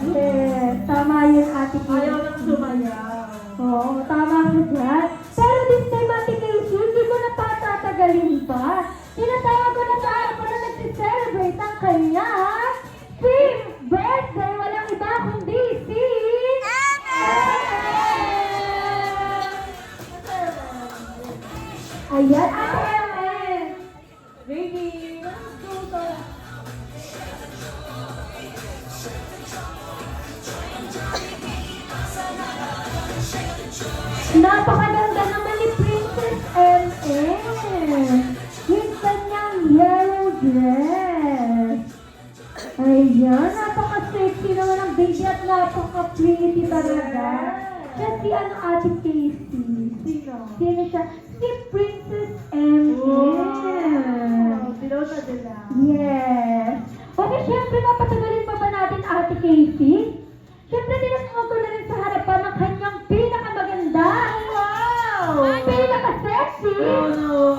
Yes, tama yun, Ate Casey. Ayaw nang sumayaw. Oo, tama ka dyan. Pero this time, Ate Casey, hindi ko na patatagalin pa. Tinatawag ko na sa araw na nag-celebrate ang kanyang 5th birthday. Walang iba kundi si... Ayan, Ate Ellen. Ready? Let's go to... Napakaganda naman ni Princess M.M. Yung kanyang yellow dress. Ayan, napaka-sexy naman ang baby at napaka-pretty talaga. Kasi ano, Ate Casey? Sino? Sino siya? Si Princess M.M. Dilaw na dilaw. Yes. Okay, syempre, mapatagalin pa ba natin, Ate Casey? Syempre, tinatawag ko na rin sa harapan ng kanyang pinakamaganda. Wow! Pinaka-sexy. Wow!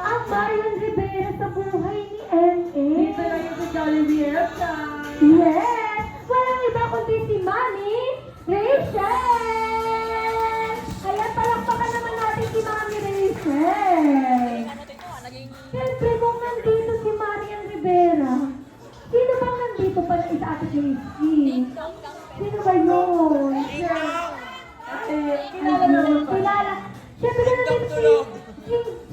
Ang Marian Rivera sa buhay ni M.A. Dito lang yung sa Jollibee Airtime. Yes! Walang iba kundi si Mami Rachel! Kaya palakpakan naman natin si Mami Rachel. Siyempre, kung nandito si Marian Rivera, sino bang nandito pala isa Ate Casey? Sino ba yun? Kilala naman ba? Kilala. Siyempre na nandito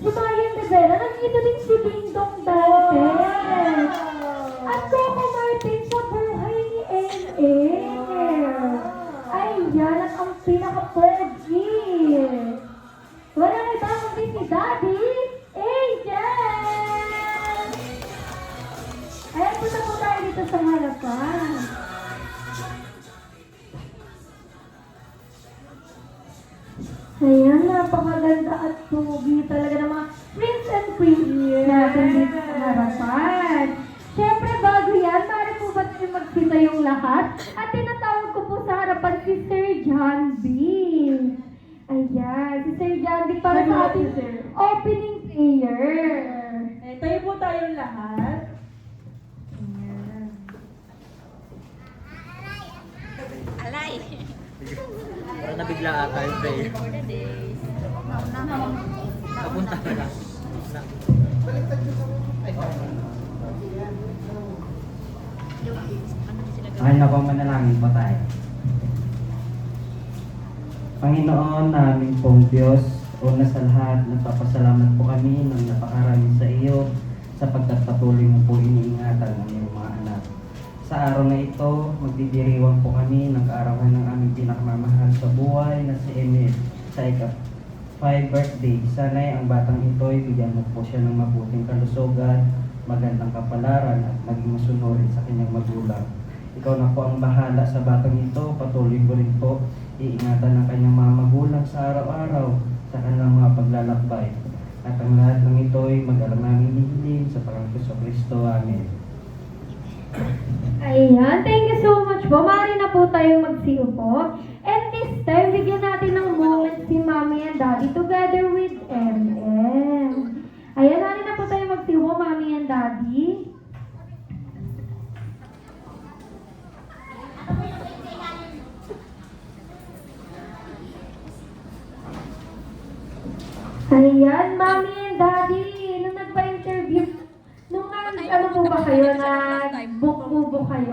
si Marian Rivera. Nandito din si Ding Dong dati. At Coco Martin sa buhay ni M.M. Ayan, at ang pinaka-pogi. Walang iba kundi si Daddy Angel. Ayan, punta po tayo dito sa harapan. Ayan, napakaganda at pogi talaga ng mga prince and queen natin dito sa harapan. Siyempre, bago yan, maaari po ba tayo magsita yung lahat? At tinatawag ko po sa harapan si Sir John B. Ayan, si Sir John B para sa ating opening prayer. Tayo po tayong lahat. Ayan. Alay! Parang nabigla ata yung prayer. Napunta na lang. Ay, na po, manalangin po tayo. Panginoon namin pong Diyos, una sa lahat, nagpapasalamat po kami ng napakarami sa iyo sapagkat patuloy mo po iniingatan ang iyong mga anak. Sa araw na ito, magdidiriwang po kami ng kaarawan ng aming pinakamamahal sa buhay na si Emil sa ika-5 birthday. Sana'y ang batang ito'y bigyan mo po siya ng mabuting kalusugan, magandang kapalaran at maging masunurin sa kanyang magulang. Ikaw na po ang bahala sa batang ito, patuloy ko rin po iingatan ng kanyang mga magulang sa araw-araw sa kanilang mga paglalakbay. At ang lahat ng ito'y mag-alam namin hihiling sa Panginoon Kristo. Amen. Ayan, thank you so much po. Maaari na po tayong magsiupo. And this time, bigyan natin ng moment si Mommy and Daddy together with M.M. Ayan, maaari na po tayong magsiupo, Mommy and Daddy. Ayan, Mommy and Daddy, nung nagpa-interview, nung ano po ba kayo, nag-book po kayo,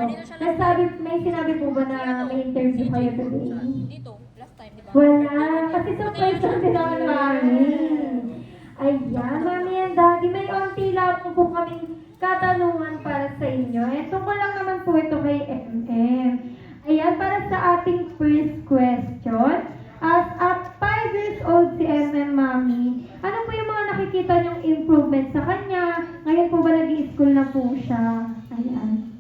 may sinabi po ba na may interview kayo today? Dito, last time, di ba? Wala, kasi surprise lang din naman Mami. Ayan, Mami and Daddy, may onti lang po kaming katanungan para sa inyo. Ito ko lang naman po ito kay M.M. Ayan, para sa ating first question. As at 5 years old si M.M. Mami, ano po yung mga nakikita niyong improvement sa kanya? Ngayon po ba nag-i-school na po siya? Ayan.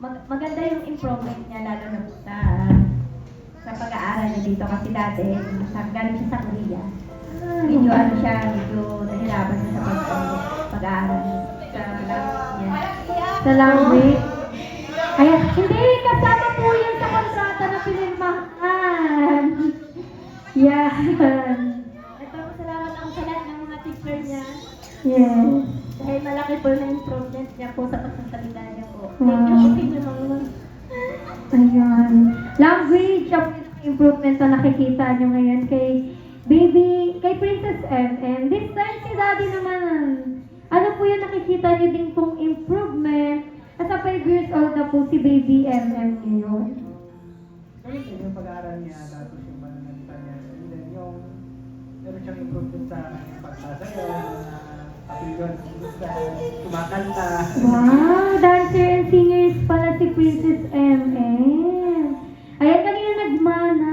Maganda yung improvement niya lalo na po sa pag-aaral niya dito kasi dati galing siya sa Korea. Medyo medyo nahirapan siya sa pag-aaral sa language niya. Sa language? Ayan, hindi, kasama po yan sa kontrata na pinirmahan. Yan. Ito, salamat ako sa lahat ng mga teacher niya. Yes. Dahil malaki po na improvement niya po sa pagsasalita niya po. Thank you. Wow. Thank you. Ayan. Language of improvement na nakikita nyo ngayon kay Princess MM. This time si Daddy naman, ano po yung nakikita nyo din pong improvement? At sa 5 years old na po si Baby MM ngayon. Correct, yung pag-aaral niya, tapos yung pananalita niya, and then yung meron siyang improvement sa kanyang pagsasayaw, apelion, kumakanta. Wow! Dancer and singers pala si Princess MM. Ayan, kanina nagmana.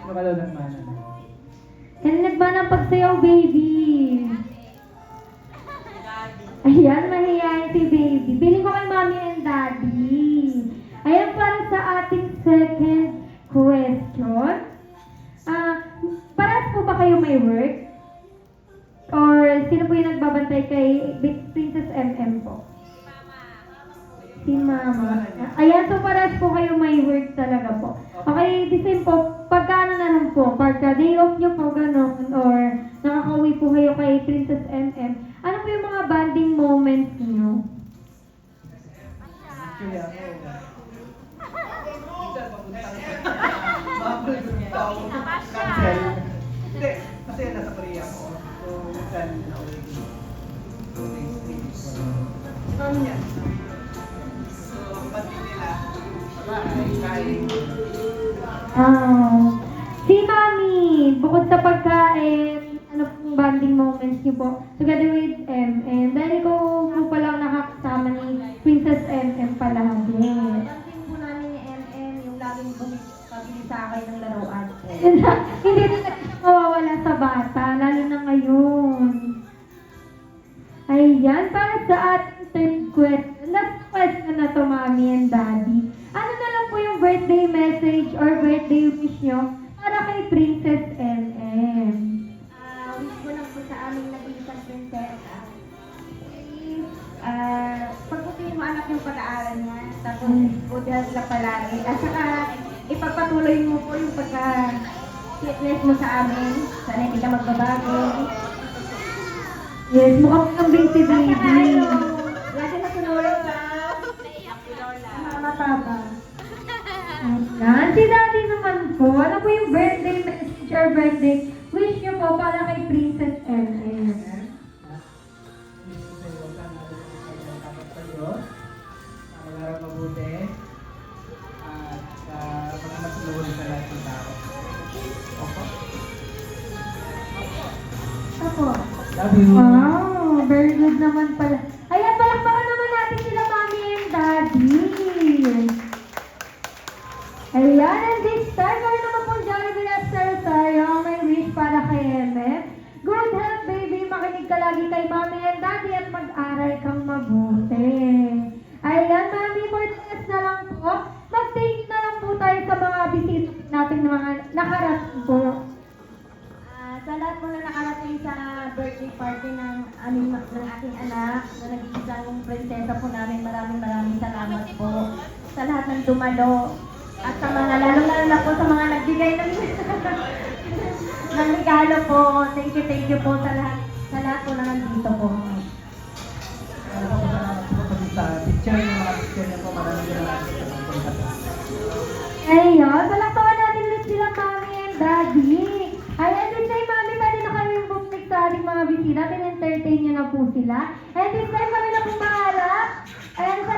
Ano ka daw ng mana? Kanina nagmana ang pagsayaw, baby. Ayan, mahihayin si baby. Piling ko kay mommy and daddy. Ayan, para sa ating second question. Parehas po ba kayo may work? Or sino po yung nagbabantay kay Princess MM po? Si Mama. Ayan, so parehas po kayo may work talaga po. Okay, the same po. Pagkano na lang po? Pagka day off nyo po gano'n or nakakauwi po kayo kay Princess MM. Ano po yung mga bonding moments niyo? Actually ako, minsan papunta ako cancel. Hindi, kasi nasa Korea ako. So, minsan na-uwi ko. 2 days, 3 days. Ano yan? So, pati nila, kain. Si Mami, bukod sa pagkain, ano pong bonding moments niyo po together with MM? Dahil ko po pala nakakasama ni Princess MM palagi. Pagdating po namin ni MM, yung laging bumibili sa akin ng laruan po. Hindi na mawawala sa bata, lalo na ngayon. Ayan, para sa ating third question, last question na to, Mami and Daddy. Ano na lang po yung birthday message or birthday wish nyo para kay Princess MM? Wish ko lang po sa aming nag-iisang prinsesa. Pagputihin mo anak yung pag-aaral niya, tapos good health na palagi. At saka, ipagpatuloy mo po yung pagka-fitness mo sa amin. Sana hindi ka magbabago. Yes, mukhang kambing si At saka Baby. lagi na sunod sa mama papa. Ayan, si Daddy naman po, ano po yung birthday message or birthday wish nyo po para kay Princess MM? Gusto ko sa'yo, huwag kang dapat sa Diyos. Mag-aaral mabuti. At mga masunod sa lahat ng tao. Okay? Ako. Love you. Wow, very good naman pala. Ayan, palakpakan naman natin sila Mami and Daddy. Ayan, and this time, meron naman pong Jollibee at Rosario, may wish para kay MM. Good health, baby. Makinig ka lagi kay Mami and Daddy at mag-aral kang mabuti. Ayan, Mami, more times na lang po. Mag-thank na lang po tayo sa mga bisita natin na mga nakarating po. Sa lahat po na nakarating sa birthday party ng aking anak, na nag-iisang prinsesa po namin, maraming salamat po. Sa lahat ng dumalo, at sa mga, lalo na po sa mga nagbigay ng ng regalo po. Thank you po sa lahat po na nandito po. Salamat po kasi sa picture ng mga picture niyo po. Maraming salamat po sa pagpunta po. Ayun, palakpakan natin ulit sila Mami and Daddy. Ayan, this time Mami, pwede na kami bumalik sa ating mga bisita. Tin-entertain nyo na po sila. And this time kami na pumaharap. Ayan, sa